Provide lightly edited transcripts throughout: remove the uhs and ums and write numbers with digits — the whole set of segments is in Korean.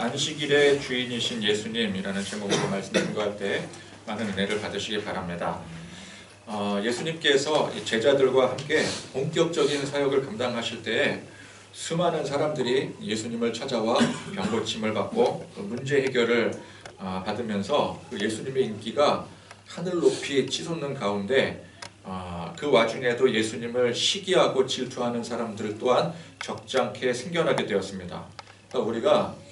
안식일의 주인이신 예수님이라는 제목으로 말씀 증거할 때 많은 은혜를 받으시기 바랍니다. 예수님께서 제자들과 함께 본격적인 사역을 감당하실 때에 수많은 사람들이 예수님을 찾아와 병고침을 받고 문제 해결을 받으면서 그 예수님의 인기가 하늘 높이 치솟는 가운데 그 와중에도 예수님을 시기하고 질투하는 사람들 또한 적잖게 생겨나게 되었습니다. 그러니까 우리가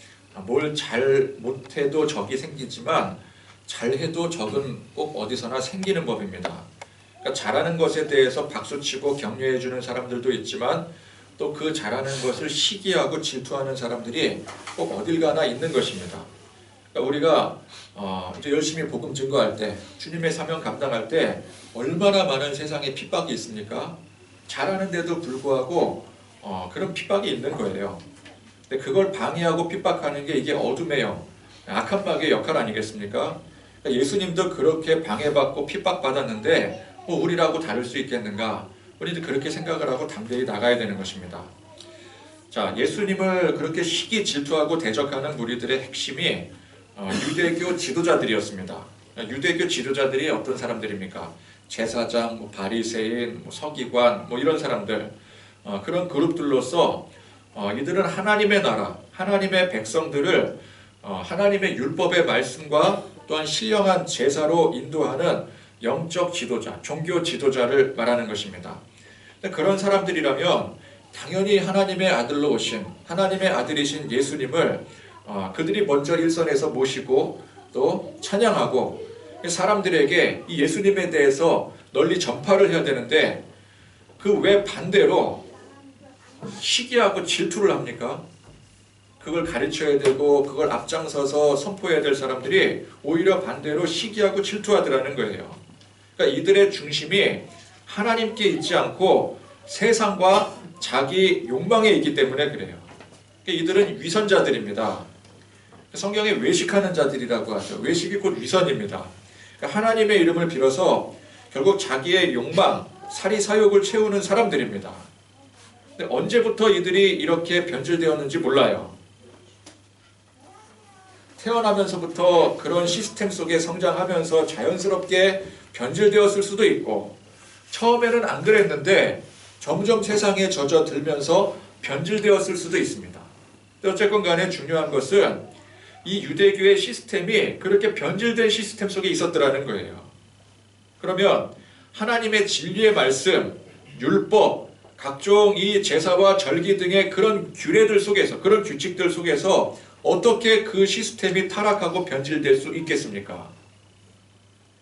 뭘 잘 못해도 적이 생기지만 잘해도 적은 꼭 어디서나 생기는 법입니다. 그러니까 잘하는 것에 대해서 박수치고 격려해주는 사람들도 있지만 또 그 잘하는 것을 시기하고 질투하는 사람들이 꼭 어딜 가나 있는 것입니다. 그러니까 우리가 이제 열심히 복음 증거할 때, 주님의 사명 감당할 때 얼마나 많은 세상에 핍박이 있습니까? 잘하는데도 불구하고 그런 핍박이 있는 거예요. 근데 그걸 방해하고 핍박하는 게 이게 어둠의 영, 악한 마귀의 역할 아니겠습니까? 그러니까 예수님도 그렇게 방해받고 핍박받았는데 우리라고 다를 수 있겠는가? 우리도 그렇게 생각을 하고 담대히 나가야 되는 것입니다. 자, 예수님을 그렇게 시기 질투하고 대적하는 무리들의 핵심이 유대교 지도자들이었습니다. 유대교 지도자들이 어떤 사람들입니까? 제사장, 바리새인, 서기관 이런 사람들, 그런 그룹들로서 이들은 하나님의 나라, 하나님의 백성들을 하나님의 율법의 말씀과 또한 신령한 제사로 인도하는 영적 지도자, 종교 지도자를 말하는 것입니다. 그런 사람들이라면 당연히 하나님의 아들로 오신, 하나님의 아들이신 예수님을 그들이 먼저 일선에서 모시고 또 찬양하고 사람들에게 이 예수님에 대해서 널리 전파를 해야 되는데 그 왜 반대로 시기하고 질투를 합니까? 그걸 가르쳐야 되고 그걸 앞장서서 선포해야 될 사람들이 오히려 반대로 시기하고 질투하더라는 거예요. 그러니까 이들의 중심이 하나님께 있지 않고 세상과 자기 욕망에 있기 때문에 그래요. 그러니까 이들은 위선자들입니다. 성경에 외식하는 자들이라고 하죠. 외식이 곧 위선입니다. 그러니까 하나님의 이름을 빌어서 결국 자기의 욕망, 사리사욕을 채우는 사람들입니다. 근데 언제부터 이들이 이렇게 변질되었는지 몰라요. 태어나면서부터 그런 시스템 속에 성장하면서 자연스럽게 변질되었을 수도 있고 처음에는 안 그랬는데 점점 세상에 젖어들면서 변질되었을 수도 있습니다. 어쨌건 간에 중요한 것은 이 유대교의 시스템이 그렇게 변질된 시스템 속에 있었더라는 거예요. 그러면 하나님의 진리의 말씀, 율법, 각종 이 제사와 절기 등의 그런 규례들 속에서, 그런 규칙들 속에서 어떻게 그 시스템이 타락하고 변질될 수 있겠습니까?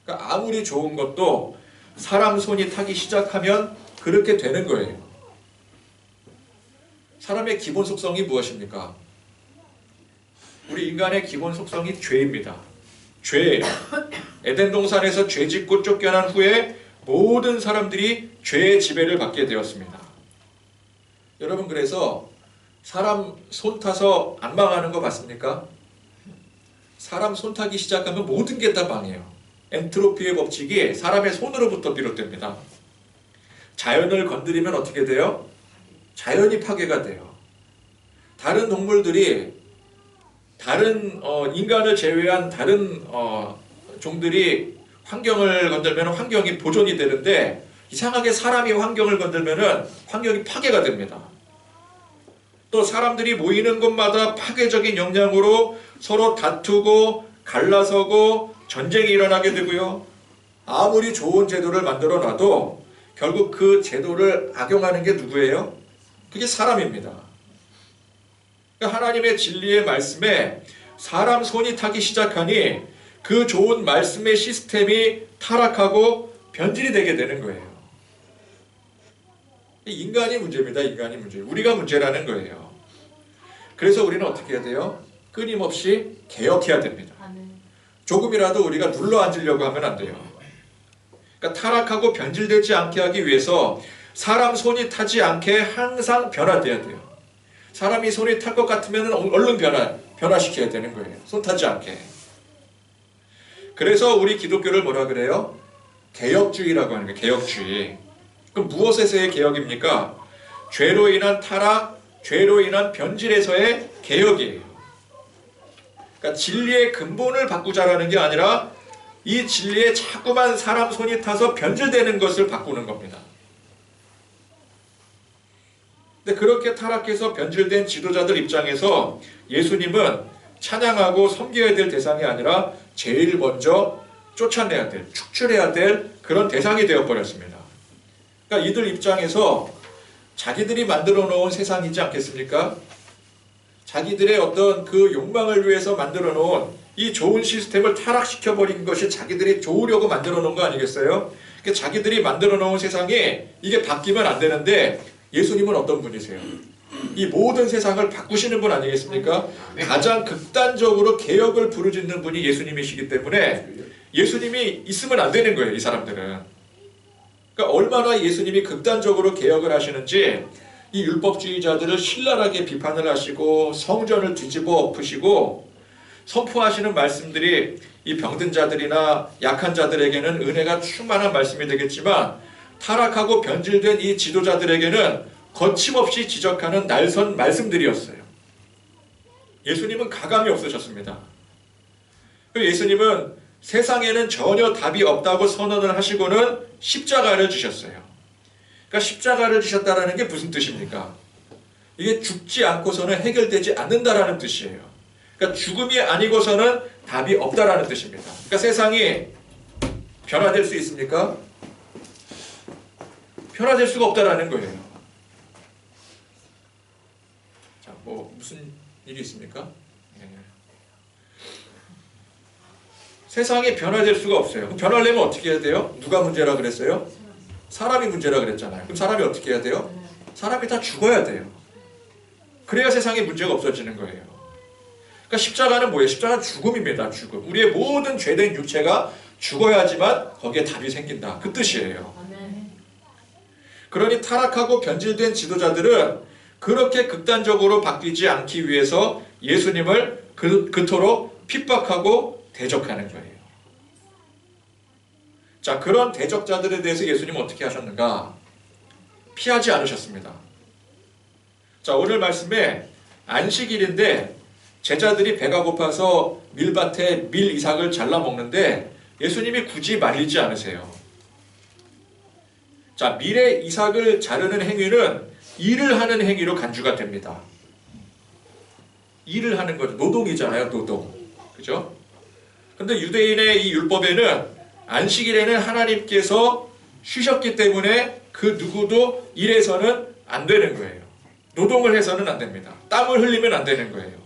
그러니까 아무리 좋은 것도 사람 손이 타기 시작하면 그렇게 되는 거예요. 사람의 기본 속성이 무엇입니까? 우리 인간의 기본 속성이 죄입니다. 죄예요. 에덴 동산에서 죄 짓고 쫓겨난 후에 모든 사람들이 죄의 지배를 받게 되었습니다. 여러분, 그래서 사람 손 타서 안 망하는 거 봤습니까? 사람 손 타기 시작하면 모든 게 다 망해요. 엔트로피의 법칙이 사람의 손으로부터 비롯됩니다. 자연을 건드리면 어떻게 돼요? 자연이 파괴가 돼요. 다른 동물들이, 다른 인간을 제외한 다른 종들이 환경을 건들면 환경이 보존이 되는데 이상하게 사람이 환경을 건들면 환경이 파괴가 됩니다. 또 사람들이 모이는 곳마다 파괴적인 영향으로 서로 다투고 갈라서고 전쟁이 일어나게 되고요. 아무리 좋은 제도를 만들어 놔도 결국 그 제도를 악용하는 게 누구예요? 그게 사람입니다. 그러니까 하나님의 진리의 말씀에 사람 손이 타기 시작하니 그 좋은 말씀의 시스템이 타락하고 변질이 되게 되는 거예요. 인간이 문제입니다. 인간이 문제. 우리가 문제라는 거예요. 그래서 우리는 어떻게 해야 돼요? 끊임없이 개혁해야 됩니다. 조금이라도 우리가 눌러 앉으려고 하면 안 돼요. 그러니까 타락하고 변질되지 않게 하기 위해서 사람 손이 타지 않게 항상 변화돼야 돼요. 사람이 손이 탈 것 같으면 얼른 변화시켜야 되는 거예요. 손 타지 않게. 그래서 우리 기독교를 뭐라 그래요? 개혁주의라고 하는 거예요. 개혁주의. 그럼 무엇에서의 개혁입니까? 죄로 인한 타락, 죄로 인한 변질에서의 개혁이에요. 그러니까 진리의 근본을 바꾸자라는 게 아니라 이 진리에 자꾸만 사람 손이 타서 변질되는 것을 바꾸는 겁니다. 근데 그렇게 타락해서 변질된 지도자들 입장에서 예수님은 찬양하고 섬겨야 될 대상이 아니라 제일 먼저 쫓아내야 될, 축출해야 될 그런 대상이 되어버렸습니다. 그러니까 이들 입장에서 자기들이 만들어 놓은 세상이지 않겠습니까? 자기들의 어떤 그 욕망을 위해서 만들어 놓은 이 좋은 시스템을 타락시켜버린 것이 자기들이 좋으려고 만들어 놓은 거 아니겠어요? 그러니까 자기들이 만들어 놓은 세상이 이게 바뀌면 안 되는데 예수님은 어떤 분이세요? 이 모든 세상을 바꾸시는 분 아니겠습니까? 가장 극단적으로 개혁을 부르짖는 분이 예수님이시기 때문에 예수님이 있으면 안 되는 거예요, 이 사람들은. 그러니까 얼마나 예수님이 극단적으로 개혁을 하시는지 이 율법주의자들을 신랄하게 비판을 하시고 성전을 뒤집어 엎으시고 선포하시는 말씀들이 이 병든 자들이나 약한 자들에게는 은혜가 충만한 말씀이 되겠지만 타락하고 변질된 이 지도자들에게는 거침없이 지적하는 날선 말씀들이었어요. 예수님은 가감이 없으셨습니다. 예수님은 세상에는 전혀 답이 없다고 선언을 하시고는 십자가를 지셨어요. 그러니까 십자가를 지셨다는 게 무슨 뜻입니까? 이게 죽지 않고서는 해결되지 않는다라는 뜻이에요. 그러니까 죽음이 아니고서는 답이 없다라는 뜻입니다. 그러니까 세상이 변화될 수 있습니까? 변화될 수가 없다라는 거예요. 자, 뭐 무슨 일이 있습니까? 세상이 변화될 수가 없어요. 그럼 변화하려면 어떻게 해야 돼요? 누가 문제라 그랬어요? 사람이 문제라 그랬잖아요. 그럼 사람이 어떻게 해야 돼요? 사람이 다 죽어야 돼요. 그래야 세상에 문제가 없어지는 거예요. 그러니까 십자가는 뭐예요? 십자가는 죽음입니다. 죽음. 우리의 모든 죄된 육체가 죽어야지만 거기에 답이 생긴다. 그 뜻이에요. 그러니 타락하고 변질된 지도자들은 그렇게 극단적으로 바뀌지 않기 위해서 예수님을 그토록 핍박하고 대적하는 거예요. 자, 그런 대적자들에 대해서 예수님은 어떻게 하셨는가? 피하지 않으셨습니다. 자, 오늘 말씀에 안식일인데 제자들이 배가 고파서 밀밭에 밀 이삭을 잘라 먹는데 예수님이 굳이 말리지 않으세요. 자, 밀의 이삭을 자르는 행위는 일을 하는 행위로 간주가 됩니다. 일을 하는 거죠. 노동이잖아요, 노동. 그죠? 근데 유대인의 이 율법에는 안식일에는 하나님께서 쉬셨기 때문에 그 누구도 일해서는 안 되는 거예요. 노동을 해서는 안 됩니다. 땀을 흘리면 안 되는 거예요.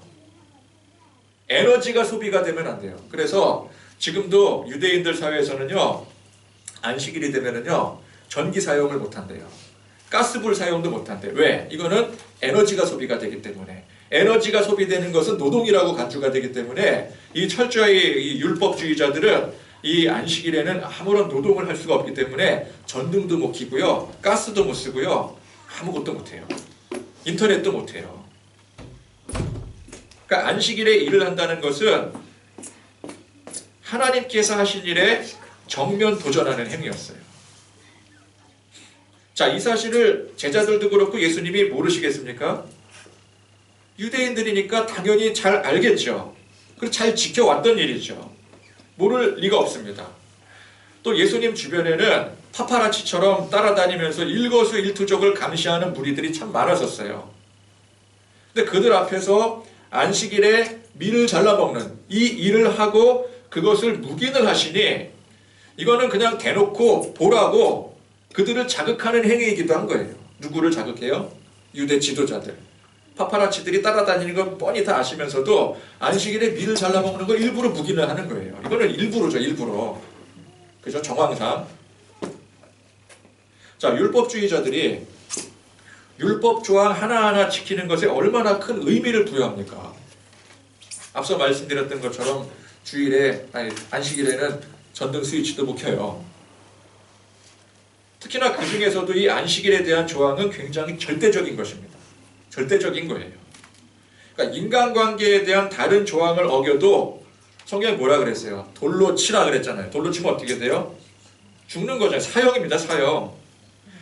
에너지가 소비가 되면 안 돼요. 그래서 지금도 유대인들 사회에서는요, 안식일이 되면은요, 전기 사용을 못 한대요. 가스불 사용도 못 한대요. 왜? 이거는 에너지가 소비가 되기 때문에. 에너지가 소비되는 것은 노동이라고 간주가 되기 때문에 이 철저히 이 율법주의자들은 이 안식일에는 아무런 노동을 할 수가 없기 때문에 전등도 못 켜고요, 가스도 못 쓰고요, 아무것도 못 해요. 인터넷도 못 해요. 그러니까 안식일에 일을 한다는 것은 하나님께서 하신 일에 정면 도전하는 행위였어요. 자, 이 사실을 제자들도 그렇고 예수님이 모르시겠습니까? 유대인들이니까 당연히 잘 알겠죠. 그리고 잘 지켜왔던 일이죠. 모를 리가 없습니다. 또 예수님 주변에는 파파라치처럼 따라다니면서 일거수일투족을 감시하는 무리들이 참 많았었어요. 근데 그들 앞에서 안식일에 밀을 잘라먹는 이 일을 하고 그것을 묵인을 하시니 이거는 그냥 대놓고 보라고 그들을 자극하는 행위이기도 한 거예요. 누구를 자극해요? 유대 지도자들. 파파라치들이 따라다니는 건 뻔히 다 아시면서도 안식일에 밀을 잘라먹는 걸 일부러 묵인을 하는 거예요. 이거는 일부러죠, 일부러. 그죠? 정황상. 자, 율법주의자들이 율법 조항 하나하나 지키는 것에 얼마나 큰 의미를 부여합니까? 앞서 말씀드렸던 것처럼 안식일에는 전등 스위치도 못 켜요. 특히나 그 중에서도 이 안식일에 대한 조항은 굉장히 절대적인 것입니다. 절대적인 거예요. 그러니까 인간관계에 대한 다른 조항을 어겨도 성경에 뭐라 그랬어요? 돌로 치라 그랬잖아요. 돌로 치면 어떻게 돼요? 죽는 거잖아요. 사형입니다. 사형.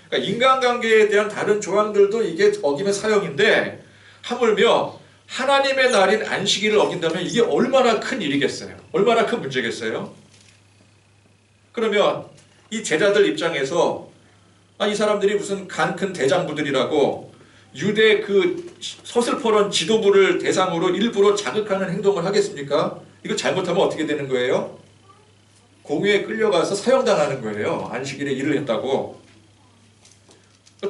그러니까 인간관계에 대한 다른 조항들도 이게 어기면 사형인데 하물며 하나님의 날인 안식일을 어긴다면 이게 얼마나 큰 일이겠어요? 얼마나 큰 문제겠어요? 그러면 이 제자들 입장에서 이 사람들이 무슨 간 큰 대장부들이라고 유대 그 서슬퍼런 지도부를 대상으로 일부러 자극하는 행동을 하겠습니까? 이거 잘못하면 어떻게 되는 거예요? 공회에 끌려가서 사형당하는 거예요. 안식일에 일을 했다고.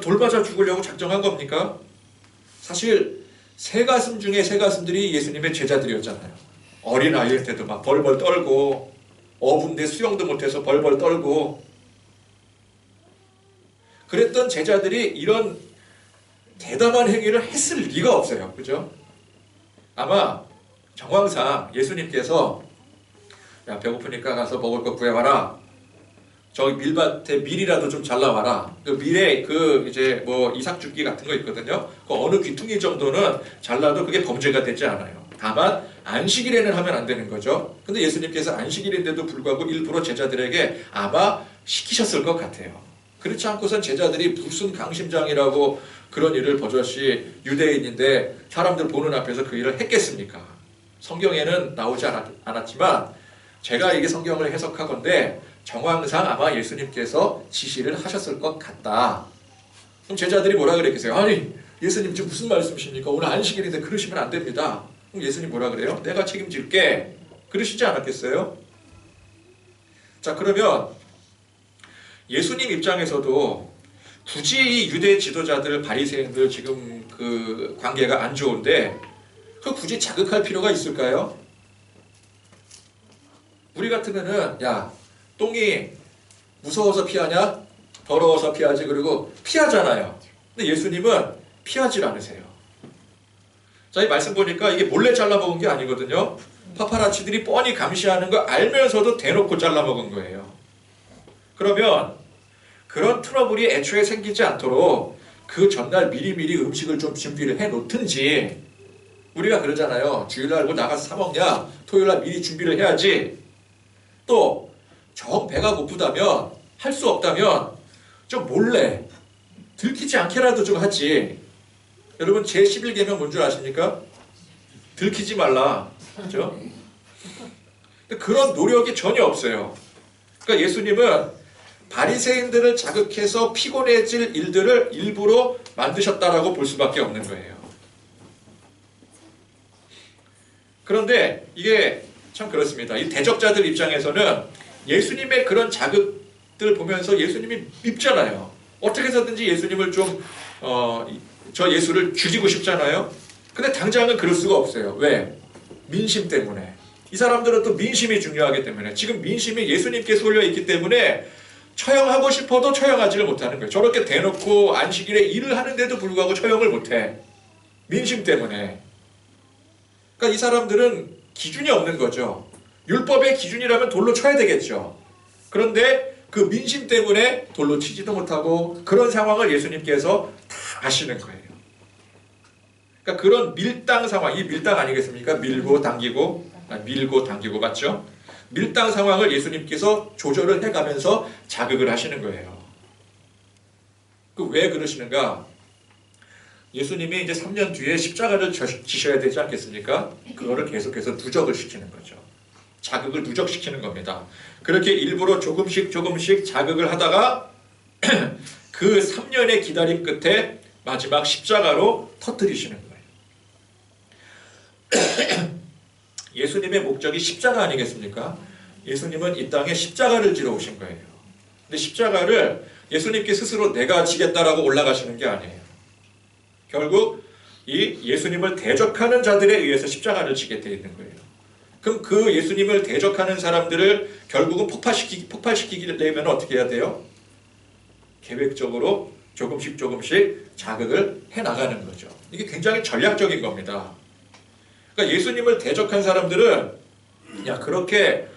돌맞아 죽으려고 작정한 겁니까? 사실 새가슴 중에 새가슴들이 예수님의 제자들이었잖아요. 어린 아이일 때도 막 벌벌 떨고 어부인데 수영도 못해서 벌벌 떨고 그랬던 제자들이 이런 대담한 행위를 했을 리가 없어요. 그죠? 아마 정황상 예수님께서 야 배고프니까 가서 먹을 거 구해와라. 저기 밀밭에 밀이라도 좀 잘라와라. 그 밀에 그 이제 뭐 이삭죽기 같은 거 있거든요. 그 어느 귀퉁이 정도는 잘라도 그게 범죄가 되지 않아요. 다만 안식일에는 하면 안 되는 거죠. 근데 예수님께서 안식일인데도 불구하고 일부러 제자들에게 아마 시키셨을 것 같아요. 그렇지 않고선 제자들이 무슨 강심장이라고 그런 일을 버젓이 유대인인데 사람들 보는 앞에서 그 일을 했겠습니까? 성경에는 나오지 않았지만 제가 이게 성경을 해석하건대 정황상 아마 예수님께서 지시를 하셨을 것 같다. 그럼 제자들이 뭐라 그랬겠어요? 아니 예수님 지금 무슨 말씀이십니까? 오늘 안식일인데 그러시면 안 됩니다. 그럼 예수님 뭐라 그래요? 내가 책임질게. 그러시지 않았겠어요? 자 그러면 예수님 입장에서도 굳이 이 유대 지도자들 바리새인들 지금 그 관계가 안 좋은데 그 굳이 자극할 필요가 있을까요? 우리 같으면은 야 똥이 무서워서 피하냐? 더러워서 피하지. 그리고 피하잖아요. 근데 예수님은 피하질 않으세요. 자, 이 말씀 보니까 이게 몰래 잘라먹은 게 아니거든요. 파파라치들이 뻔히 감시하는 거 알면서도 대놓고 잘라먹은 거예요. 그러면 그런 트러블이 애초에 생기지 않도록 그 전날 미리미리 음식을 좀 준비를 해놓든지 우리가 그러잖아요. 주일날 뭐 나가서 사 먹냐? 토요일날 미리 준비를 해야지. 또 정 배가 고프다면 할 수 없다면 좀 몰래 들키지 않게라도 좀 하지. 여러분 제11계명 뭔 줄 아십니까? 들키지 말라. 그렇죠? 근데 그런 노력이 전혀 없어요. 그러니까 예수님은 바리새인들을 자극해서 피곤해질 일들을 일부러 만드셨다라고 볼 수밖에 없는 거예요. 그런데 이게 참 그렇습니다. 이 대적자들 입장에서는 예수님의 그런 자극들 보면서 예수님이 밉잖아요. 어떻게 해서든지 예수님을 좀 저 예수를 죽이고 싶잖아요. 근데 당장은 그럴 수가 없어요. 왜? 민심 때문에. 이 사람들은 또 민심이 중요하기 때문에 지금 민심이 예수님께 쏠려 있기 때문에 처형하고 싶어도 처형하지를 못하는 거예요. 저렇게 대놓고 안식일에 일을 하는데도 불구하고 처형을 못해. 민심 때문에. 그러니까 이 사람들은 기준이 없는 거죠. 율법의 기준이라면 돌로 쳐야 되겠죠. 그런데 그 민심 때문에 돌로 치지도 못하고 그런 상황을 예수님께서 다 아시는 거예요. 그러니까 그런 밀당 상황, 이 밀당 아니겠습니까? 밀고 당기고 맞죠? 밀당 상황을 예수님께서 조절을 해가면서 자극을 하시는 거예요. 그 왜 그러시는가? 예수님이 이제 3년 뒤에 십자가를 지셔야 되지 않겠습니까? 그거를 계속해서 누적을 시키는 거죠. 자극을 누적시키는 겁니다. 그렇게 일부러 조금씩 자극을 하다가 그 3년의 기다림 끝에 마지막 십자가로 터뜨리시는 거예요. 예수님의 목적이 십자가 아니겠습니까? 예수님은 이 땅에 십자가를 지러 오신 거예요. 근데 십자가를 예수님께 스스로 내가 지겠다라고 올라가시는 게 아니에요. 결국 이 예수님을 대적하는 자들에 의해서 십자가를 지게 되어 있는 거예요. 그럼 그 예수님을 대적하는 사람들을 결국은 폭발시키려면 어떻게 해야 돼요? 계획적으로 조금씩 자극을 해나가는 거죠. 이게 굉장히 전략적인 겁니다. 그러니까 예수님을 대적한 사람들은 야 그렇게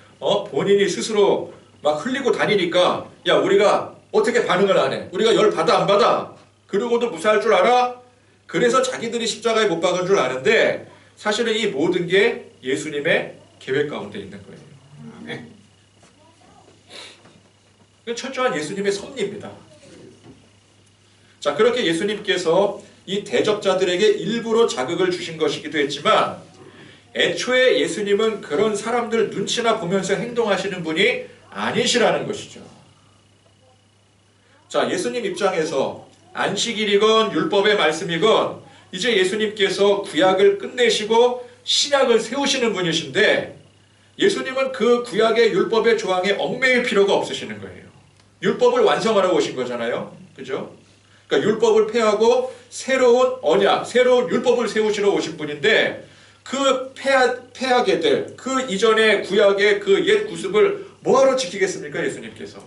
본인이 스스로 막 흘리고 다니니까 야 우리가 어떻게 반응을 안 해? 우리가 열 받아 안 받아? 그러고도 무사할 줄 알아? 그래서 자기들이 십자가에 못 박은 줄 아는데 사실은 이 모든 게 예수님의 계획 가운데 있는 거예요. 철저한 예수님의 섭리입니다. 자, 그렇게 예수님께서 이 대적자들에게 일부러 자극을 주신 것이기도 했지만 애초에 예수님은 그런 사람들 눈치나 보면서 행동하시는 분이 아니시라는 것이죠. 자, 예수님 입장에서 안식일이건 율법의 말씀이건 이제 예수님께서 구약을 끝내시고 신약을 세우시는 분이신데 예수님은 그 구약의 율법의 조항에 얽매일 필요가 없으시는 거예요. 율법을 완성하러 오신 거잖아요. 그죠? 그러니까 율법을 폐하고 새로운 언약, 새로운 율법을 세우시러 오신 분인데 그 폐하게 될 그 이전의 구약의 그 옛 구습을 뭐하러 지키겠습니까? 예수님께서.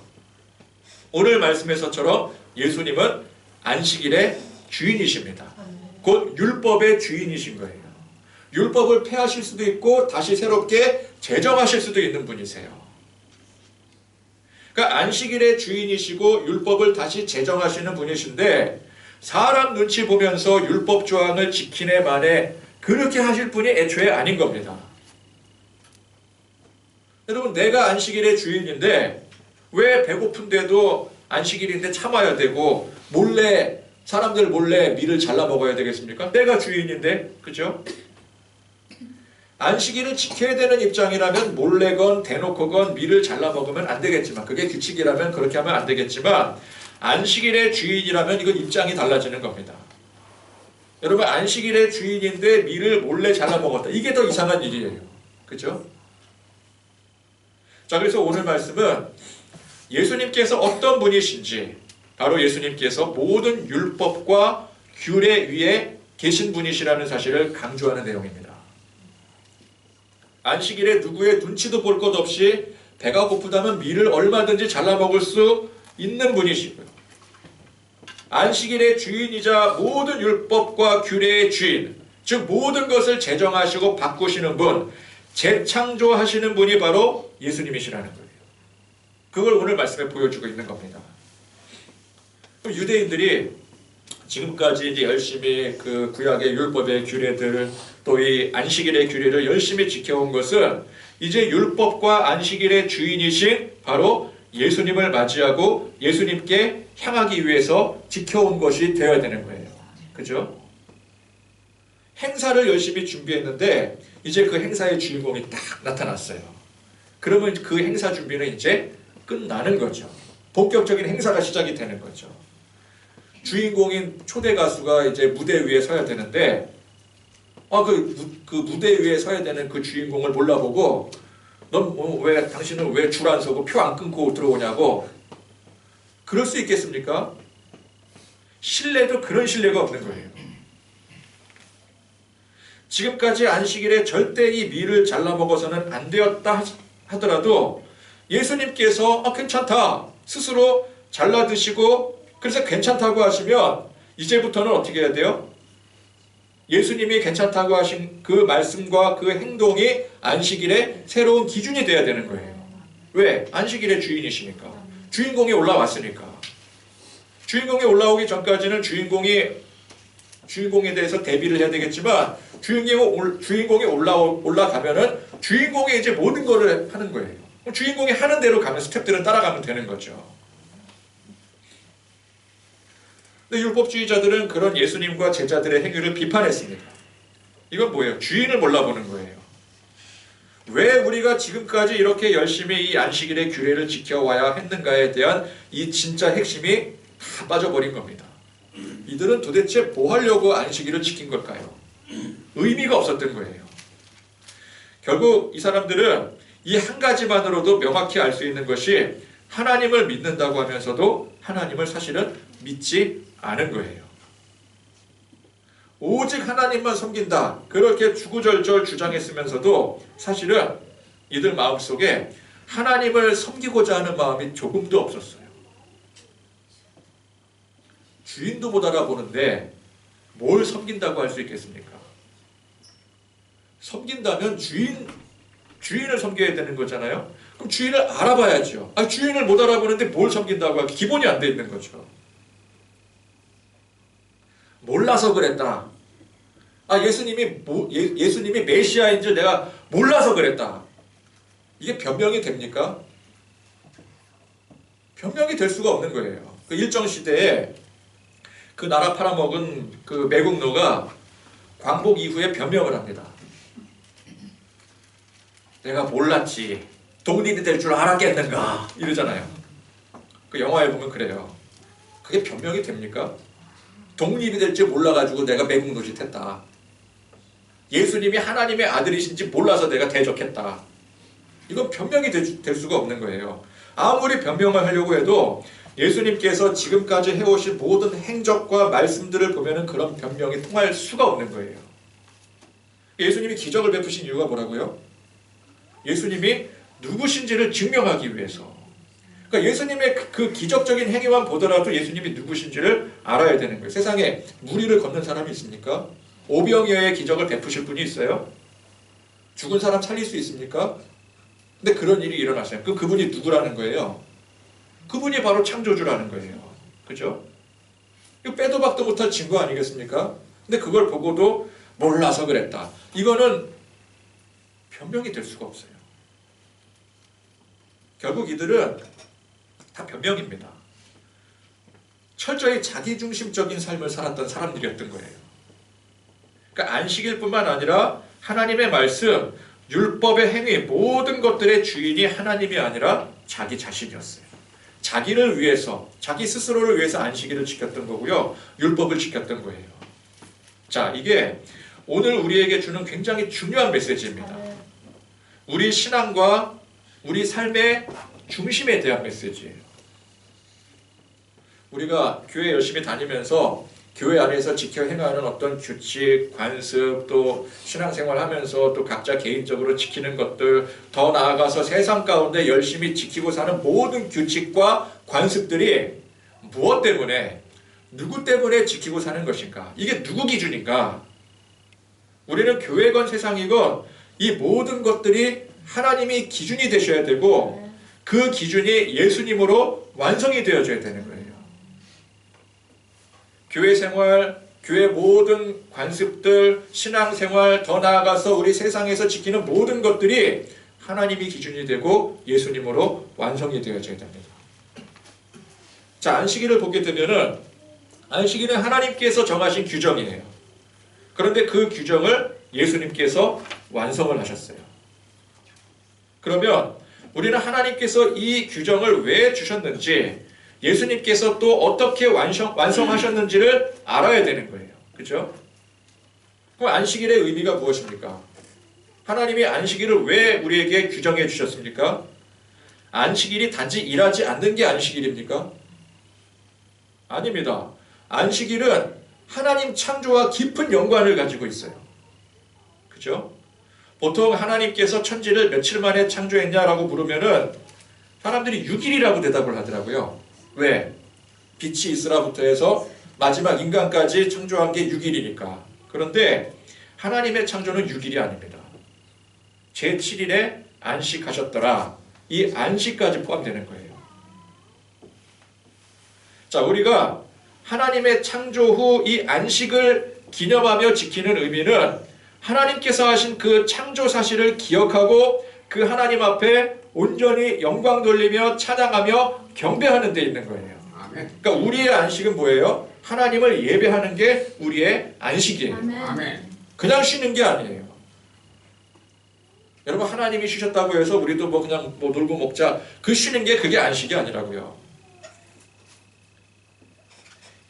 오늘 말씀에서처럼 예수님은 안식일의 주인이십니다. 곧 율법의 주인이신 거예요. 율법을 폐하실 수도 있고 다시 새롭게 제정하실 수도 있는 분이세요. 그러니까 안식일의 주인이시고 율법을 다시 제정하시는 분이신데 사람 눈치 보면서 율법 조항을 지키네 마네 그렇게 하실 분이 애초에 아닌 겁니다. 여러분, 내가 안식일의 주인인데 왜 배고픈데도 안식일인데 참아야 되고 몰래 사람들 몰래 밀을 잘라 먹어야 되겠습니까? 내가 주인인데, 그죠? 안식일을 지켜야 되는 입장이라면 몰래건 대놓고건 밀을 잘라 먹으면 안 되겠지만 그게 규칙이라면 그렇게 하면 안 되겠지만 안식일의 주인이라면 이건 입장이 달라지는 겁니다. 여러분, 안식일의 주인인데 밀을 몰래 잘라 먹었다. 이게 더 이상한 일이에요. 그죠? 자, 그래서 오늘 말씀은 예수님께서 어떤 분이신지 바로 예수님께서 모든 율법과 규례 위에 계신 분이시라는 사실을 강조하는 내용입니다. 안식일에 누구의 눈치도 볼 것 없이 배가 고프다면 밀을 얼마든지 잘라 먹을 수 있는 분이시고요. 안식일의 주인이자 모든 율법과 규례의 주인, 즉 모든 것을 제정하시고 바꾸시는 분, 재창조하시는 분이 바로 예수님이시라는 거예요. 그걸 오늘 말씀에 보여주고 있는 겁니다. 유대인들이 지금까지 이제 열심히 그 구약의 율법의 규례들 또 이 안식일의 규례를 열심히 지켜온 것은 이제 율법과 안식일의 주인이신 바로 예수님을 맞이하고 예수님께 향하기 위해서 지켜온 것이 되어야 되는 거예요. 그죠? 행사를 열심히 준비했는데 이제 그 행사의 주인공이 딱 나타났어요. 그러면 그 행사 준비는 이제 끝나는 거죠. 본격적인 행사가 시작이 되는 거죠. 주인공인 초대 가수가 이제 무대 위에 서야 되는데 그 무대 위에 서야 되는 그 주인공을 몰라보고 당신은 왜 줄 안 서고 표 안 끊고 들어오냐고 그럴 수 있겠습니까? 신뢰도 그런 신뢰가 없는 거예요. 지금까지 안식일에 절대 이 밀을 잘라 먹어서는 안 되었다 하더라도 예수님께서 괜찮다 스스로 잘라 드시고 그래서 괜찮다고 하시면 이제부터는 어떻게 해야 돼요? 예수님이 괜찮다고 하신 그 말씀과 그 행동이 안식일의 새로운 기준이 돼야 되는 거예요. 왜? 안식일의 주인이시니까. 주인공이 올라왔으니까. 주인공이 올라오기 전까지는 주인공에 대해서 대비를 해야 되겠지만 주인공이 올라가면은 주인공이 이제 모든 거를 하는 거예요. 주인공이 하는 대로 가면 스텝들은 따라가면 되는 거죠. 근데 율법주의자들은 그런 예수님과 제자들의 행위를 비판했습니다. 이건 뭐예요? 주인을 몰라보는 거예요. 왜 우리가 지금까지 이렇게 열심히 이 안식일의 규례를 지켜와야 했는가에 대한 이 진짜 핵심이 다 빠져버린 겁니다. 이들은 도대체 뭐 하려고 안식일을 지킨 걸까요? 의미가 없었던 거예요. 결국 이 사람들은 이 한 가지만으로도 명확히 알 수 있는 것이 하나님을 믿는다고 하면서도 하나님을 사실은 믿지 않은 거예요. 오직 하나님만 섬긴다 그렇게 주구절절 주장했으면서도 사실은 이들 마음속에 하나님을 섬기고자 하는 마음이 조금도 없었어요. 주인도 못 알아보는데 뭘 섬긴다고 할 수 있겠습니까? 섬긴다면 주인을 섬겨야 되는 거잖아요. 그럼 주인을 알아봐야죠. 주인을 못 알아보는데 뭘 섬긴다고 하면 기본이 안 돼 있는 거죠. 몰라서 그랬다. 예수님이 메시아인 줄 내가 몰라서 그랬다. 이게 변명이 됩니까? 변명이 될 수가 없는 거예요. 그 일정 시대에 그 나라 팔아먹은 그 매국노가 광복 이후에 변명을 합니다. 내가 몰랐지. 독립이 될 줄 알았겠는가 이러잖아요. 그 영화에 보면 그래요. 그게 변명이 됩니까? 독립이 될 줄 몰라가지고 내가 매국 노릇했다. 예수님이 하나님의 아들이신지 몰라서 내가 대적했다. 이건 변명이 될 수가 없는 거예요. 아무리 변명을 하려고 해도 예수님께서 지금까지 해오신 모든 행적과 말씀들을 보면 그런 변명이 통할 수가 없는 거예요. 예수님이 기적을 베푸신 이유가 뭐라고요? 예수님이 누구신지를 증명하기 위해서. 그러니까 예수님의 그 기적적인 행위만 보더라도 예수님이 누구신지를 알아야 되는 거예요. 세상에 무리를 걷는 사람이 있습니까? 오병이어의 기적을 베푸실 분이 있어요? 죽은 사람 살릴 수 있습니까? 근데 그런 일이 일어났어요. 그분이 누구라는 거예요? 그분이 바로 창조주라는 거예요. 그죠? 이거 빼도 박도 못할 증거 아니겠습니까? 근데 그걸 보고도 몰라서 그랬다. 이거는 변명이 될 수가 없어요. 결국 이들은 다 변명입니다. 철저히 자기중심적인 삶을 살았던 사람들이었던 거예요. 그러니까 안식일 뿐만 아니라 하나님의 말씀, 율법의 행위, 모든 것들의 주인이 하나님이 아니라 자기 자신이었어요. 자기를 위해서, 자기 스스로를 위해서 안식일을 지켰던 거고요. 율법을 지켰던 거예요. 자, 이게 오늘 우리에게 주는 굉장히 중요한 메시지입니다. 우리 신앙과 우리 삶의 중심에 대한 메시지예요. 우리가 교회 열심히 다니면서 교회 안에서 지켜 행하는 어떤 규칙, 관습, 또 신앙생활 하면서 또 각자 개인적으로 지키는 것들, 더 나아가서 세상 가운데 열심히 지키고 사는 모든 규칙과 관습들이 무엇 때문에, 누구 때문에 지키고 사는 것인가? 이게 누구 기준인가? 우리는 교회건 세상이건 이 모든 것들이 하나님이 기준이 되셔야 되고 그 기준이 예수님으로 완성이 되어져야 되는 거예요. 교회 생활, 교회 모든 관습들, 신앙생활, 더 나아가서 우리 세상에서 지키는 모든 것들이 하나님이 기준이 되고 예수님으로 완성이 되어져야 됩니다. 자, 안식일을 보게 되면은 안식일은 하나님께서 정하신 규정이에요. 그런데 그 규정을 예수님께서 완성을 하셨어요. 그러면 우리는 하나님께서 이 규정을 왜 주셨는지, 예수님께서 또 어떻게 완성하셨는지를 알아야 되는 거예요. 그렇죠? 그럼 안식일의 의미가 무엇입니까? 하나님이 안식일을 왜 우리에게 규정해 주셨습니까? 안식일이 단지 일하지 않는 게 안식일입니까? 아닙니다. 안식일은 하나님 창조와 깊은 연관을 가지고 있어요. 그죠? 보통 하나님께서 천지를 며칠 만에 창조했냐라고 물으면은 사람들이 6일이라고 대답을 하더라고요. 왜? 빛이 있으라부터 해서 마지막 인간까지 창조한 게 6일이니까. 그런데 하나님의 창조는 6일이 아닙니다. 제7일에 안식하셨더라. 이 안식까지 포함되는 거예요. 자, 우리가 하나님의 창조 후 이 안식을 기념하며 지키는 의미는 하나님께서 하신 그 창조 사실을 기억하고 그 하나님 앞에 온전히 영광 돌리며 찬양하며 경배하는 데 있는 거예요. 아멘. 그러니까 우리의 안식은 뭐예요? 하나님을 예배하는 게 우리의 안식이에요. 아멘. 그냥 쉬는 게 아니에요. 여러분, 하나님이 쉬셨다고 해서 우리도 그냥 놀고 먹자, 그 쉬는 게 그게 안식이 아니라고요.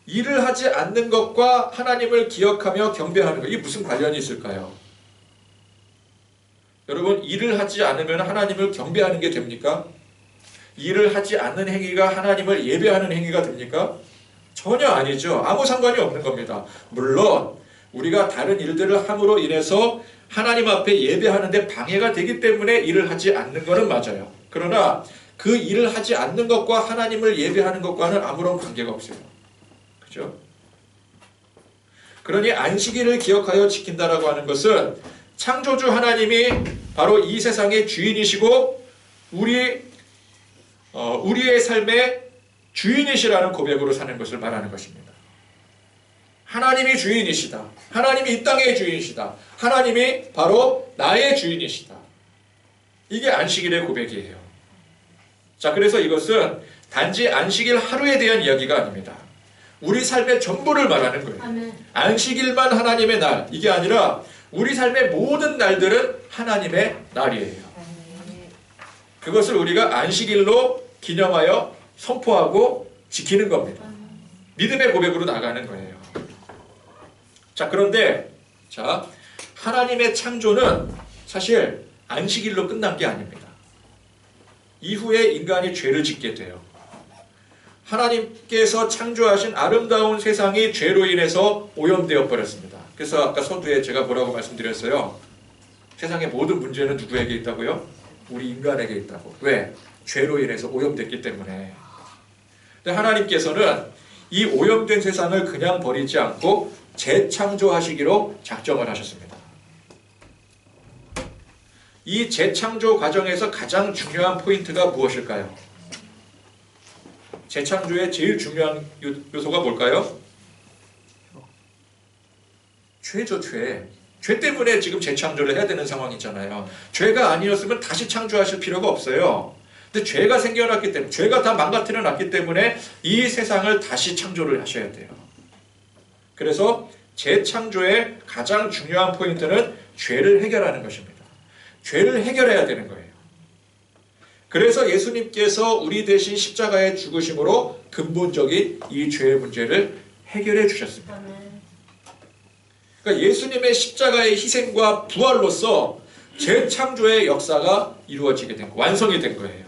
일을 하지 않는 것과 하나님을 기억하며 경배하는 것, 이게 무슨 관련이 있을까요? 여러분, 일을 하지 않으면 하나님을 경배하는 게 됩니까? 일을 하지 않는 행위가 하나님을 예배하는 행위가 됩니까? 전혀 아니죠. 아무 상관이 없는 겁니다. 물론 우리가 다른 일들을 함으로 인해서 하나님 앞에 예배하는데 방해가 되기 때문에 일을 하지 않는 것은 맞아요. 그러나 그 일을 하지 않는 것과 하나님을 예배하는 것과는 아무런 관계가 없어요. 그죠? 그러니 안식일을 기억하여 지킨다라고 하는 것은 창조주 하나님이 바로 이 세상의 주인이시고 우리의 삶의 주인이시라는 고백으로 사는 것을 말하는 것입니다. 하나님이 주인이시다. 하나님이 이 땅의 주인이시다. 하나님이 바로 나의 주인이시다. 이게 안식일의 고백이에요. 자, 그래서 이것은 단지 안식일 하루에 대한 이야기가 아닙니다. 우리 삶의 전부를 말하는 거예요. 아멘. 안식일만 하나님의 날, 이게 아니라 우리 삶의 모든 날들은 하나님의 날이에요. 그것을 우리가 안식일로 기념하여 선포하고 지키는 겁니다. 믿음의 고백으로 나가는 거예요. 자, 그런데 하나님의 창조는 사실 안식일로 끝난 게 아닙니다. 이후에 인간이 죄를 짓게 돼요. 하나님께서 창조하신 아름다운 세상이 죄로 인해서 오염되어 버렸습니다. 그래서 아까 서두에 제가 뭐라고 말씀드렸어요? 세상의 모든 문제는 누구에게 있다고요? 우리 인간에게 있다고. 왜? 죄로 인해서 오염됐기 때문에. 근데 하나님께서는 이 오염된 세상을 그냥 버리지 않고 재창조하시기로 작정을 하셨습니다. 이 재창조 과정에서 가장 중요한 포인트가 무엇일까요? 재창조의 제일 중요한 요소가 뭘까요? 죄죠, 죄. 죄 때문에 지금 재창조를 해야 되는 상황이잖아요. 죄가 아니었으면 다시 창조하실 필요가 없어요. 근데 죄가 생겨났기 때문에, 죄가 다 망가뜨려 놨기 때문에 이 세상을 다시 창조를 하셔야 돼요. 그래서 재창조의 가장 중요한 포인트는 죄를 해결하는 것입니다. 죄를 해결해야 되는 거예요. 그래서 예수님께서 우리 대신 십자가에 죽으심으로 근본적인 이 죄의 문제를 해결해 주셨습니다. 그러니까 예수님의 십자가의 희생과 부활로서 재창조의 역사가 이루어지게 된 거예요. 완성이 된 거예요.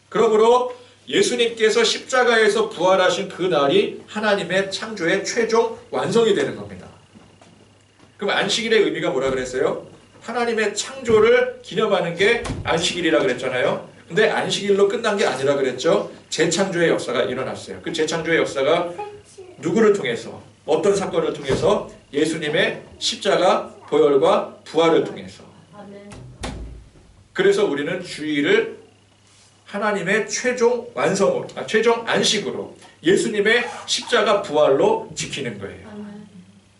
그러므로 예수님께서 십자가에서 부활하신 그 날이 하나님의 창조의 최종 완성이 되는 겁니다. 그럼 안식일의 의미가 뭐라 그랬어요? 하나님의 창조를 기념하는 게 안식일이라 그랬잖아요. 근데 안식일로 끝난 게 아니라 그랬죠. 재창조의 역사가 일어났어요. 그 재창조의 역사가 누구를 통해서, 어떤 사건을 통해서? 예수님의 십자가 보혈과 부활을 통해서. 그래서 우리는 주일을 하나님의 최종 완성으로, 최종 안식으로, 예수님의 십자가 부활로 지키는 거예요.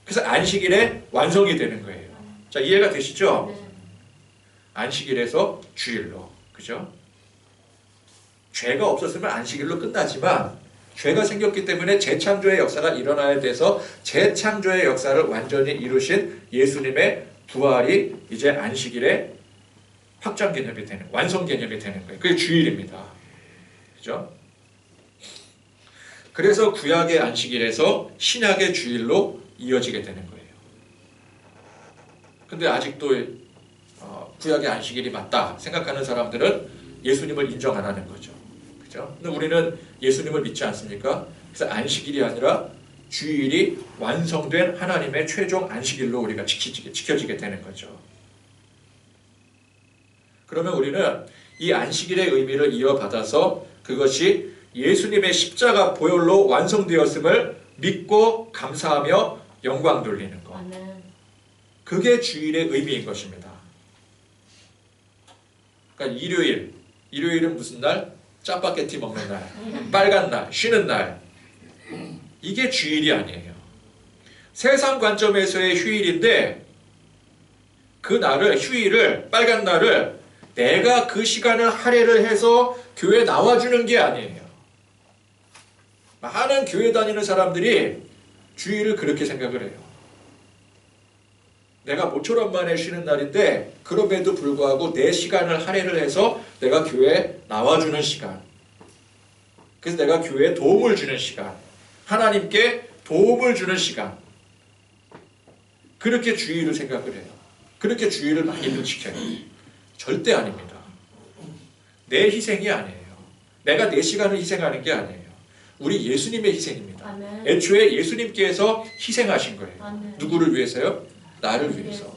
그래서 안식일의 완성이 되는 거예요. 자, 이해가 되시죠? 안식일에서 주일로. 그죠? 죄가 없었으면 안식일로 끝나지만 죄가 생겼기 때문에 재창조의 역사가 일어나야 돼서 재창조의 역사를 완전히 이루신 예수님의 부활이 이제 안식일의 확장 개념이 되는, 완성 개념이 되는 거예요. 그게 주일입니다. 그죠? 그래서 구약의 안식일에서 신약의 주일로 이어지게 되는 거예요. 근데 아직도 구약의 안식일이 맞다 생각하는 사람들은 예수님을 인정 안 하는 거죠. 그죠? 근데 우리는 예수님을 믿지 않습니까? 그래서 안식일이 아니라 주일이 완성된 하나님의 최종 안식일로 우리가 지켜지게 되는 거죠. 그러면 우리는 이 안식일의 의미를 이어받아서 그것이 예수님의 십자가 보혈로 완성되었음을 믿고 감사하며 영광 돌리는 것. 그게 주일의 의미인 것입니다. 그러니까 일요일은 무슨 날? 짜파게티 먹는 날, 빨간 날, 쉬는 날. 이게 주일이 아니에요. 세상 관점에서의 휴일인데 그 날을, 휴일을, 빨간 날을 내가 그 시간을 할애를 해서 교회 나와주는 게 아니에요. 많은 교회 다니는 사람들이 주일을 그렇게 생각을 해요. 내가 모처럼 만에 쉬는 날인데 그럼에도 불구하고 내 시간을 할애를 해서 내가 교회에 나와주는 시간, 그래서 내가 교회에 도움을 주는 시간, 하나님께 도움을 주는 시간, 그렇게 주일을 생각을 해요. 그렇게 주일을 많이들 지켜요. 절대 아닙니다. 내 희생이 아니에요. 내가 내 시간을 희생하는 게 아니에요. 우리 예수님의 희생입니다. 아멘. 애초에 예수님께서 희생하신 거예요. 아멘. 누구를 위해서요? 나를 위해서.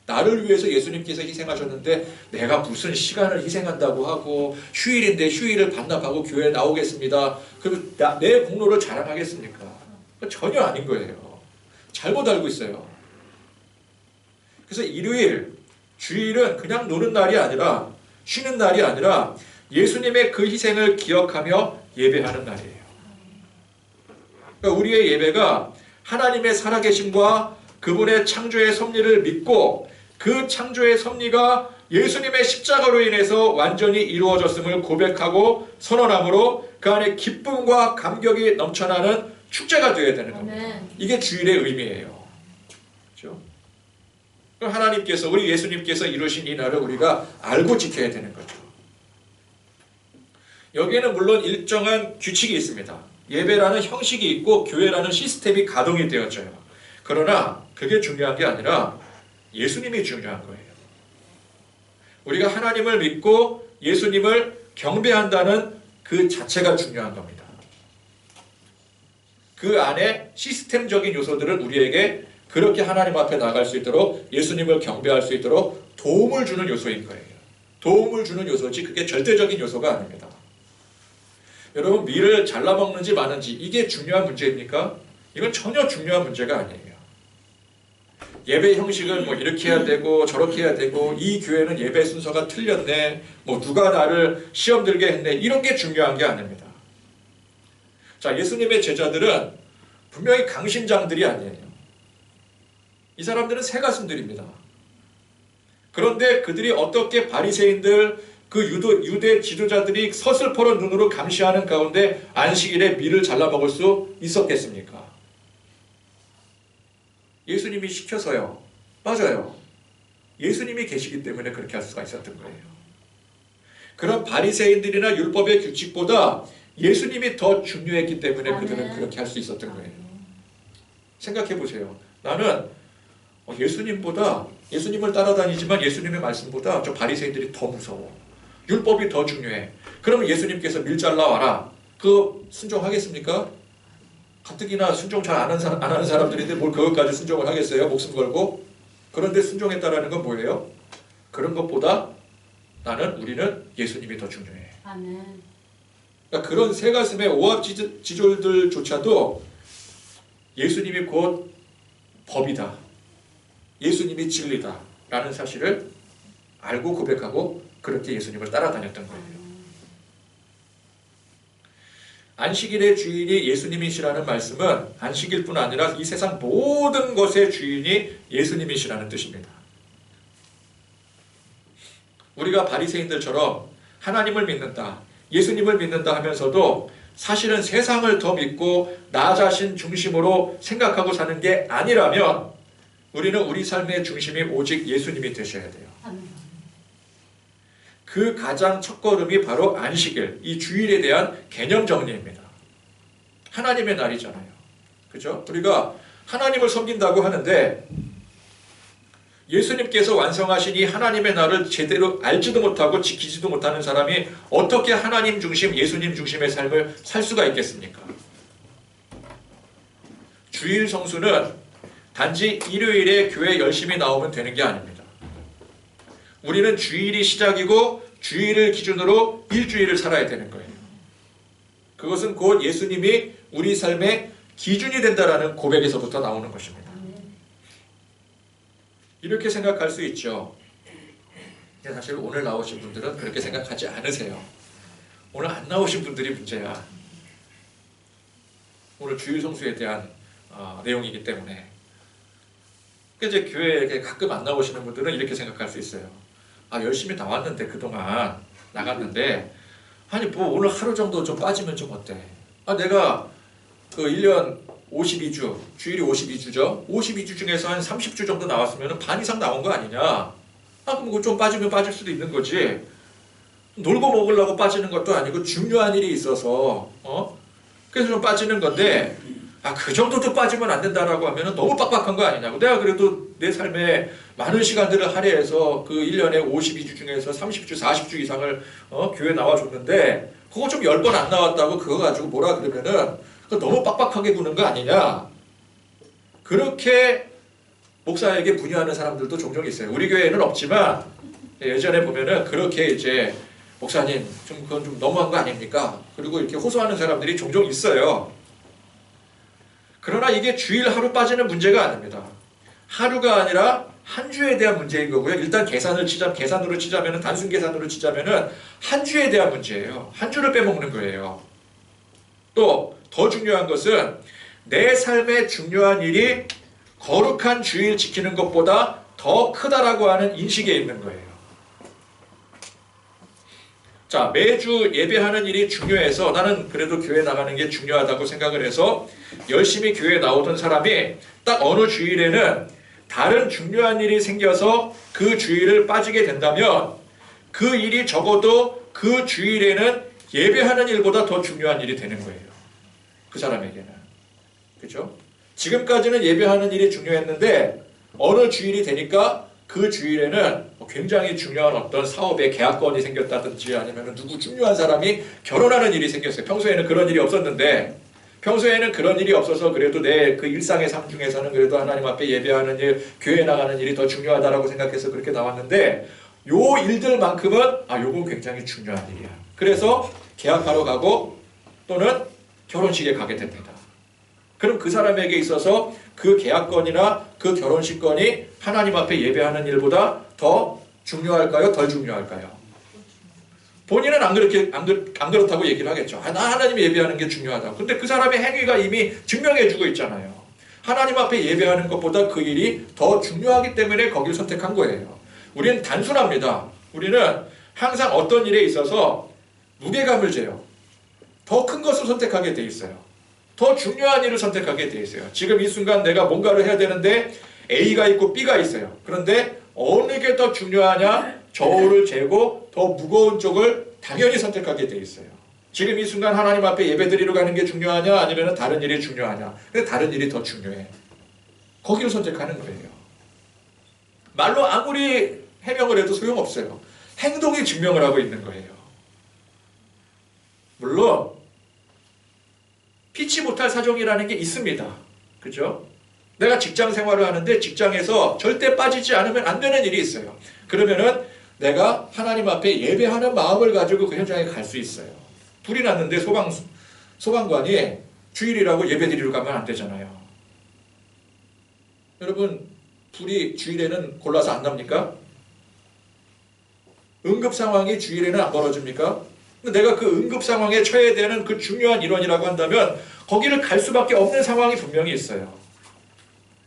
나를 위해서 예수님께서 희생하셨는데 내가 무슨 시간을 희생한다고 하고 휴일인데 휴일을 반납하고 교회에 나오겠습니다. 그럼 내 공로를 자랑하겠습니까? 전혀 아닌 거예요. 잘못 알고 있어요. 그래서 일요일, 주일은 그냥 노는 날이 아니라, 쉬는 날이 아니라 예수님의 그 희생을 기억하며 예배하는 날이에요. 그러니까 우리의 예배가 하나님의 살아계심과 그분의 창조의 섭리를 믿고 그 창조의 섭리가 예수님의 십자가로 인해서 완전히 이루어졌음을 고백하고 선언함으로 그 안에 기쁨과 감격이 넘쳐나는 축제가 되어야 되는 겁니다. 이게 주일의 의미예요. 그렇죠? 하나님께서, 우리 예수님께서 이루신 이 날을 우리가 알고 지켜야 되는 거죠. 여기에는 물론 일정한 규칙이 있습니다. 예배라는 형식이 있고 교회라는 시스템이 가동이 되어져요. 그러나 그게 중요한 게 아니라 예수님이 중요한 거예요. 우리가 하나님을 믿고 예수님을 경배한다는 그 자체가 중요한 겁니다. 그 안에 시스템적인 요소들은 우리에게 그렇게 하나님 앞에 나갈 수 있도록, 예수님을 경배할 수 있도록 도움을 주는 요소인 거예요. 도움을 주는 요소지 그게 절대적인 요소가 아닙니다. 여러분, 밀을 잘라 먹는지 마는지 이게 중요한 문제입니까? 이건 전혀 중요한 문제가 아니에요. 예배 형식은 뭐 이렇게 해야 되고 저렇게 해야 되고, 이 교회는 예배 순서가 틀렸네, 뭐 누가 나를 시험 들게 했네, 이런 게 중요한 게 아닙니다. 자, 예수님의 제자들은 분명히 강심장들이 아니에요. 이 사람들은 새가슴들입니다. 그런데 그들이 어떻게 바리새인들, 그 유대 지도자들이 서슬퍼런 눈으로 감시하는 가운데 안식일에 밀을 잘라 먹을 수 있었겠습니까? 예수님이 시켜서요. 맞아요. 예수님이 계시기 때문에 그렇게 할 수가 있었던 거예요. 그런 바리새인들이나 율법의 규칙보다 예수님이 더 중요했기 때문에 그들은 그렇게 할 수 있었던 거예요. 생각해 보세요. 나는 예수님을 따라다니지만 예수님의 말씀보다 저 바리새인들이 더 무서워. 율법이 더 중요해. 그러면 예수님께서 밀 잘라와라. 그거 순종하겠습니까? 가뜩이나 순종 잘 안 하는 사람들인데 뭘 그것까지 순종을 하겠어요? 목숨 걸고. 그런데 순종했다라는 건 뭐예요? 그런 것보다 우리는 예수님이 더 중요해. 아멘. 그러니까 그런 새가슴의 오합지졸들조차도 예수님이 곧 법이다, 예수님이 진리다 라는 사실을 알고 고백하고 그렇게 예수님을 따라다녔던 거예요. 안식일의 주인이 예수님이시라는 말씀은 안식일뿐 아니라 이 세상 모든 것의 주인이 예수님이시라는 뜻입니다. 우리가 바리새인들처럼 하나님을 믿는다, 예수님을 믿는다 하면서도 사실은 세상을 더 믿고 나 자신 중심으로 생각하고 사는 게 아니라면 우리는 우리 삶의 중심이 오직 예수님이 되셔야 돼요. 그 가장 첫걸음이 바로 안식일, 이 주일에 대한 개념 정리입니다. 하나님의 날이잖아요. 그죠? 우리가 하나님을 섬긴다고 하는데 예수님께서 완성하신 이 하나님의 날을 제대로 알지도 못하고 지키지도 못하는 사람이 어떻게 하나님 중심, 예수님 중심의 삶을 살 수가 있겠습니까? 주일 성수는 단지 일요일에 교회 열심히 나오면 되는 게 아닙니다. 우리는 주일이 시작이고 주일을 기준으로 일주일을 살아야 되는 거예요. 그것은 곧 예수님이 우리 삶의 기준이 된다라는 고백에서부터 나오는 것입니다. 이렇게 생각할 수 있죠. 근데 사실 오늘 나오신 분들은 그렇게 생각하지 않으세요. 오늘 안 나오신 분들이 문제야. 오늘 주일 성수에 대한 내용이기 때문에. 이제 교회에 가끔 안 나오시는 분들은 이렇게 생각할 수 있어요. 열심히 나왔는데 그동안 나갔는데 아니 뭐 오늘 하루 정도 좀 빠지면 좀 어때? 내가 그 1년 52주, 주일이 52주죠. 52주 중에서 한 30주 정도 나왔으면 반 이상 나온 거 아니냐? 그럼 좀 빠지면 빠질 수도 있는 거지. 놀고 먹으려고 빠지는 것도 아니고 중요한 일이 있어서 그래서 좀 빠지는 건데 그 정도도 빠지면 안 된다라고 하면 너무 빡빡한 거 아니냐고. 내가 그래도 내 삶에 많은 시간들을 할애해서 그 1년에 52주 중에서 30주, 40주 이상을 교회 나와줬는데 그거 좀 10번 안 나왔다고 그거 가지고 뭐라 그러면은 너무 빡빡하게 구는 거 아니냐. 그렇게 목사에게 분유하는 사람들도 종종 있어요. 우리 교회에는 없지만 예전에 보면은 그렇게 이제 목사님 그건 좀 너무한 거 아닙니까? 그리고 이렇게 호소하는 사람들이 종종 있어요. 그러나 이게 주일 하루 빠지는 문제가 아닙니다. 하루가 아니라 한 주에 대한 문제인 거고요. 일단 계산으로 치자면은 단순 계산으로 치자면은 한 주에 대한 문제예요. 한 주를 빼먹는 거예요. 또 더 중요한 것은 내 삶의 중요한 일이 거룩한 주일 지키는 것보다 더 크다라고 하는 인식에 있는 거예요. 자, 매주 예배하는 일이 중요해서 나는 그래도 교회 나가는 게 중요하다고 생각을 해서 열심히 교회에 나오던 사람이 딱 어느 주일에는 다른 중요한 일이 생겨서 그 주일을 빠지게 된다면 그 일이 적어도 그 주일에는 예배하는 일보다 더 중요한 일이 되는 거예요. 그 사람에게는. 그죠? 지금까지는 예배하는 일이 중요했는데 어느 주일이 되니까 그 주일에는 굉장히 중요한 어떤 사업의 계약건이 생겼다든지 아니면 누구 중요한 사람이 결혼하는 일이 생겼어요. 평소에는 그런 일이 없었는데 평소에는 그런 일이 없어서 그래도 내 그 일상의 삶 중에서는 그래도 하나님 앞에 예배하는 일, 교회 나가는 일이 더 중요하다라고 생각해서 그렇게 나왔는데 요 일들만큼은 요건 굉장히 중요한 일이야. 그래서 계약하러 가고 또는 결혼식에 가게 됩니다. 그럼 그 사람에게 있어서 그 계약건이나 그 결혼식건이 하나님 앞에 예배하는 일보다 더 중요할까요? 덜 중요할까요? 본인은 안 그렇다고 얘기를 하겠죠. 나 하나님 예배하는 게 중요하다고. 근데 그 사람의 행위가 이미 증명해주고 있잖아요. 하나님 앞에 예배하는 것보다 그 일이 더 중요하기 때문에 거길 선택한 거예요. 우리는 단순합니다. 우리는 항상 어떤 일에 있어서 무게감을 재요. 더 큰 것을 선택하게 돼 있어요. 더 중요한 일을 선택하게 돼 있어요. 지금 이 순간 내가 뭔가를 해야 되는데 A가 있고 B가 있어요. 그런데 어느 게 더 중요하냐? 저울을 재고 더 무거운 쪽을 당연히 선택하게 돼 있어요. 지금 이 순간 하나님 앞에 예배드리러 가는 게 중요하냐? 아니면 다른 일이 중요하냐? 근데 다른 일이 더 중요해. 거기를 선택하는 거예요. 말로 아무리 해명을 해도 소용없어요. 행동이 증명을 하고 있는 거예요. 물론 피치 못할 사정이라는 게 있습니다. 그죠? 내가 직장 생활을 하는데 직장에서 절대 빠지지 않으면 안 되는 일이 있어요. 그러면은 내가 하나님 앞에 예배하는 마음을 가지고 그 현장에 갈 수 있어요. 불이 났는데 소방관이 주일이라고 예배드리러 가면 안 되잖아요. 여러분, 불이 주일에는 골라서 안 납니까? 응급 상황이 주일에는 안 벌어집니까? 내가 그 응급 상황에 처해야 되는 그 중요한 일원이라고 한다면 거기를 갈 수밖에 없는 상황이 분명히 있어요.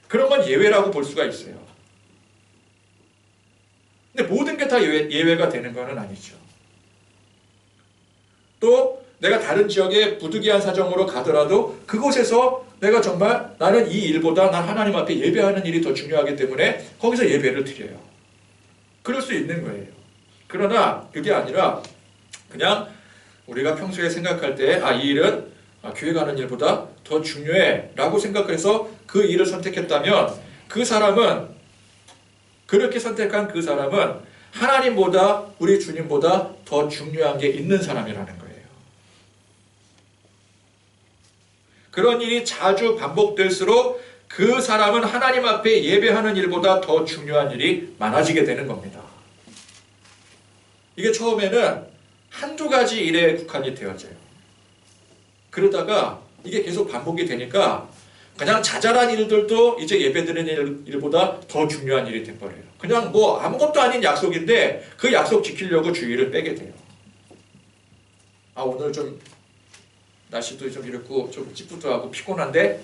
그런 건 예외라고 볼 수가 있어요. 근데 모든 게 다 예외가 되는 건 아니죠. 또 내가 다른 지역에 부득이한 사정으로 가더라도 그곳에서 내가 정말 나는 이 일보다 난 하나님 앞에 예배하는 일이 더 중요하기 때문에 거기서 예배를 드려요. 그럴 수 있는 거예요. 그러나 그게 아니라 그냥 우리가 평소에 생각할 때 이 일은 교회 가는 일보다 더 중요해 라고 생각해서 그 일을 선택했다면 그 사람은 그렇게 선택한 그 사람은 하나님보다 우리 주님보다 더 중요한 게 있는 사람이라는 거예요. 그런 일이 자주 반복될수록 그 사람은 하나님 앞에 예배하는 일보다 더 중요한 일이 많아지게 되는 겁니다. 이게 처음에는 한두 가지 일에 국한이 되어져요. 그러다가 이게 계속 반복이 되니까 그냥 자잘한 일들도 이제 예배드리는 일보다 더 중요한 일이 돼버려요. 그냥 뭐 아무것도 아닌 약속인데 그 약속 지키려고 주의를 빼게 돼요. 오늘 좀 날씨도 좀 이렇고 좀 찌뿌드하고 피곤한데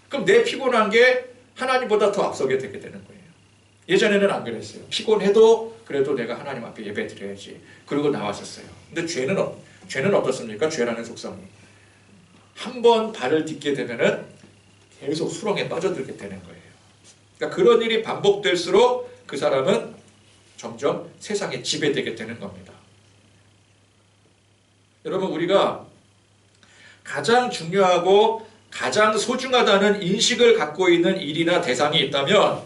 그럼 내 피곤한 게 하나님보다 더 앞서게 되게 되는 거예요. 예전에는 안 그랬어요. 피곤해도 그래도 내가 하나님 앞에 예배 드려야지. 그러고 나왔었어요. 근데 죄는 어떻습니까? 죄라는 속성이. 한 번 발을 딛게 되면은 계속 수렁에 빠져들게 되는 거예요. 그러니까 그런 일이 반복될수록 그 사람은 점점 세상에 지배되게 되는 겁니다. 여러분, 우리가 가장 중요하고 가장 소중하다는 인식을 갖고 있는 일이나 대상이 있다면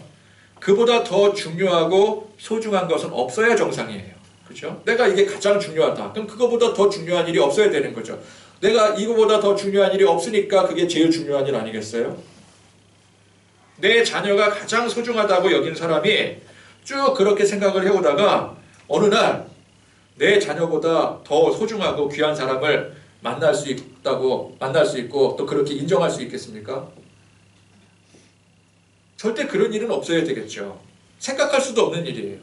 그보다 더 중요하고 소중한 것은 없어야 정상이에요. 그렇죠? 내가 이게 가장 중요하다. 그럼 그거보다 더 중요한 일이 없어야 되는 거죠. 내가 이거보다 더 중요한 일이 없으니까 그게 제일 중요한 일 아니겠어요? 내 자녀가 가장 소중하다고 여긴 사람이 쭉 그렇게 생각을 해오다가 어느 날 내 자녀보다 더 소중하고 귀한 사람을 만날 수 있고 또 그렇게 인정할 수 있겠습니까? 절대 그런 일은 없어야 되겠죠. 생각할 수도 없는 일이에요.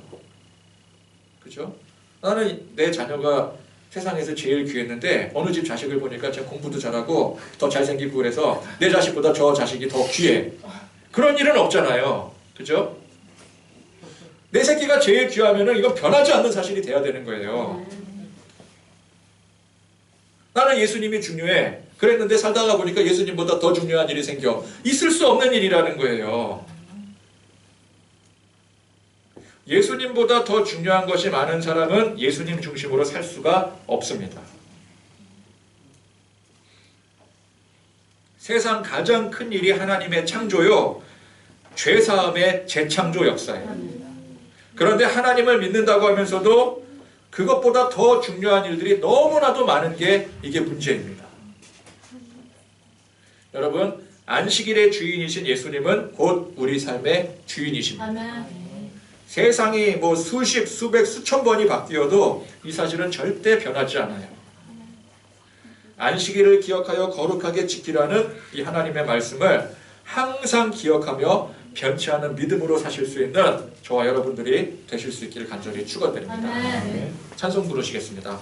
그죠? 나는 내 자녀가 세상에서 제일 귀했는데 어느 집 자식을 보니까 참 공부도 잘하고 더 잘생기고 그래서 내 자식보다 저 자식이 더 귀해. 그런 일은 없잖아요. 그죠? 내 새끼가 제일 귀하면은 이건 변하지 않는 사실이 돼야 되는 거예요. 나는 예수님이 중요해. 그랬는데 살다가 보니까 예수님보다 더 중요한 일이 생겨. 있을 수 없는 일이라는 거예요. 예수님보다 더 중요한 것이 많은 사람은 예수님 중심으로 살 수가 없습니다. 세상 가장 큰 일이 하나님의 창조요, 죄사함의 재창조 역사예요. 그런데 하나님을 믿는다고 하면서도 그것보다 더 중요한 일들이 너무나도 많은 게 이게 문제입니다. 여러분, 안식일의 주인이신 예수님은 곧 우리 삶의 주인이십니다. 아멘. 세상이 뭐 수십, 수백, 수천 번이 바뀌어도 이 사실은 절대 변하지 않아요. 안식일을 기억하여 거룩하게 지키라는 이 하나님의 말씀을 항상 기억하며 변치 않은 믿음으로 사실 수 있는 저와 여러분들이 되실 수 있기를 간절히 축원드립니다. 아멘. 찬송 부르시겠습니다.